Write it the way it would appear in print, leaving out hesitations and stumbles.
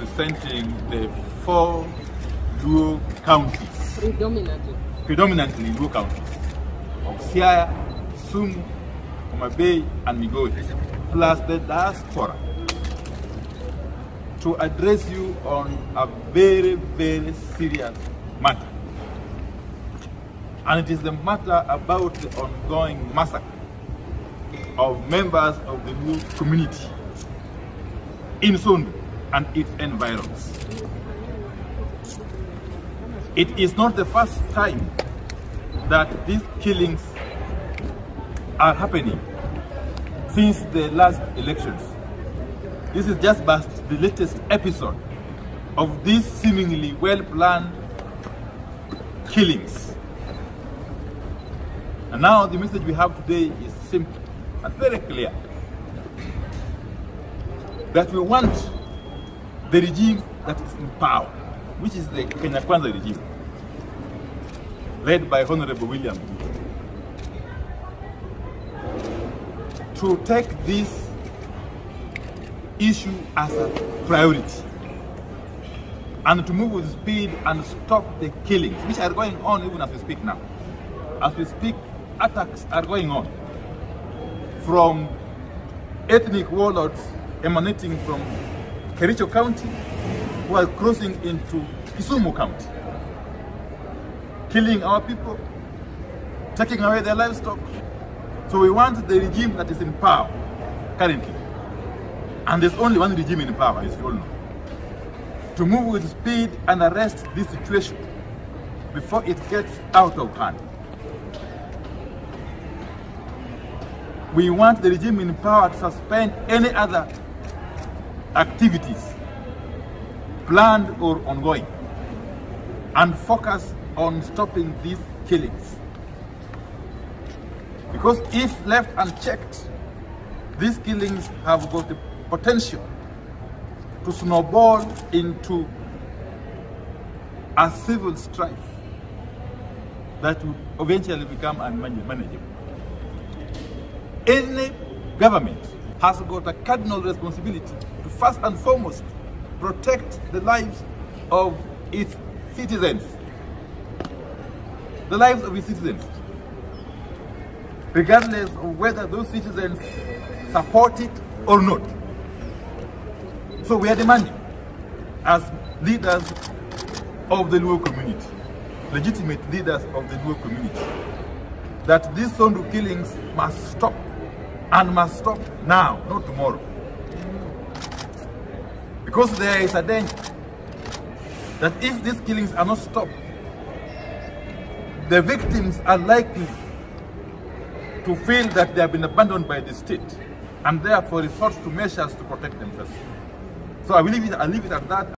representing the 4 Luo counties. Predominantly Luo counties of Siaya, Kisumu, Homa Bay, and Migori, plus the diaspora, to address you on a very, very serious matter. And it is the matter about the ongoing massacre of members of the Luo community in Sondu and its environs. It is not the first time that these killings are happening since the last elections. This is just the latest episode of these seemingly well-planned killings. And now the message we have today is simple and very clear. That we want the regime that is in power, which is the Kenya Kwanza regime, led by Honorable William Ruto, to take this issue as a priority and to move with speed and stop the killings, which are going on even as we speak now. As we speak, attacks are going on from ethnic warlords emanating from Kericho County who are crossing into Kisumu County, killing our people, taking away their livestock. So we want the regime that is in power currently, and there's only one regime in power, as you all know, to move with speed and arrest this situation before it gets out of hand. We want the regime in power to suspend any other activities, planned or ongoing, and focus on stopping these killings. Because if left unchecked, these killings have got the potential to snowball into a civil strife that will eventually become unmanageable. Any government has got a cardinal responsibility to first and foremost protect the lives of its citizens. The lives of its citizens, regardless of whether those citizens support it or not. So we are demanding, as leaders of the Luo community, legitimate leaders of the Luo community, that these Sondu killings must stop, and must stop now, not tomorrow. Because there is a danger that if these killings are not stopped, the victims are likely to feel that they have been abandoned by the state and therefore resort to measures to protect themselves. So I leave it at that.